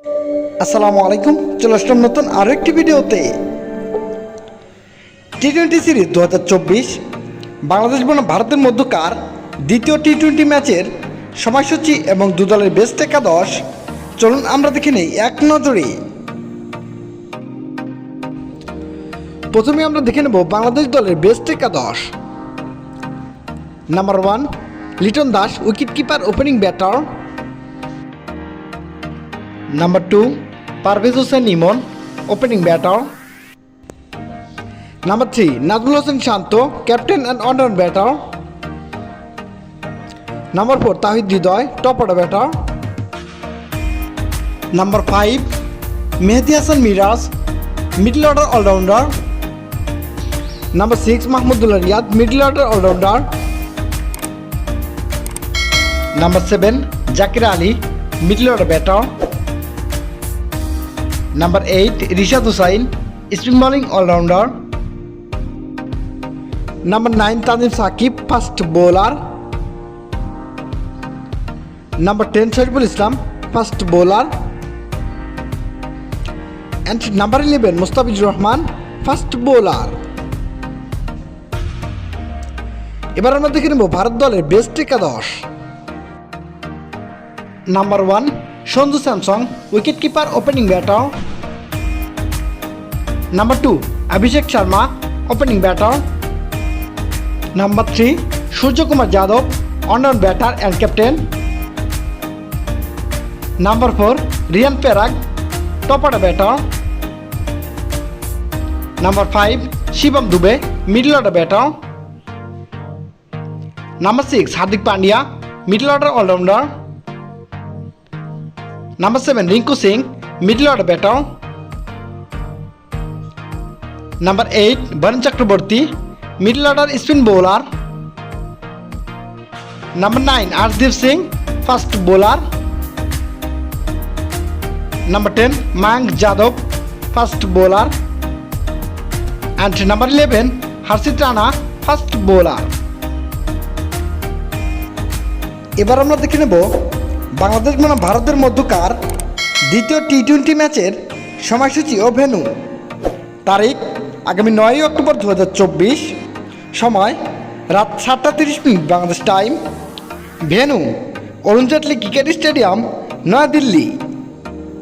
আসসালামু আলাইকুম, চলে আসলাম নতুন আরও একটি ভিডিওতে। টি-20 সিরিজ 2024 বাংলাদেশ বনাম ভারতের মধ্যকার দ্বিতীয় টি-20 ম্যাচের সময়সূচি এবং দু দলের বেস্ট একাদশ চলুন আমরা দেখে নেই এক নজরে। প্রথমে আমরা দেখে নেব বাংলাদেশ দলের বেস্ট একাদশ। Number 1 Liton Das, wicket keeper, opening batter. Number 2 Parvez Hossain Emon, opening batter. Number 3 Najmul Hossain Shanto, captain and on batter. Number 4 Towhid Hridoy, top order batter. Number 5 Mehidy Hasan Miraz, middle order allrounder. Number 6 Mahmudullah Riyad, middle order allrounder. Number 7 Jaker Ali, middle order batter. Number 8 Rishad Hossain, spin bowling allrounder. Number 9 Tanzim Sakib, fast bowler. Number 10 Shoriful Islam, fast bowler. And number 11 Mustafizur Rahman, fast bowler. এবার আমরা দেখে নেব ভারত দলের best একাদশ। Number 1 Sanju Samson, wicket keeper, opening batter. Number 2 Abhishek Sharma, opening batter. Number 3 Suryakumar Yadav, one batter and captain. Number 4 Riyan Parag, top order batter. Number 5 Shivam Dube, middle order batter. Number 6 Hardik Pandya, middle order allrounder. Number 7 Rinku Singh, middle order batter. Number 8 Varun Chakravarthy, middle order spin bowler. Number 9 Arshdeep Singh, fast bowler. Number 10 Mayank Yadav, fast bowler. And number 11 Harshit Rana, fast bowler. এবার আমরা দেখে নেব বাংলাদেশ বনাম ভারতের মধ্যকার দ্বিতীয় টি-20 ম্যাচের সময়সূচি ও ভেন্যু। তারিখ আগামী 9 অক্টোবর 2024, সময় রাত 7:30 Bangladesh time. Venue Arun Jaitley cricket stadium, New Delhi.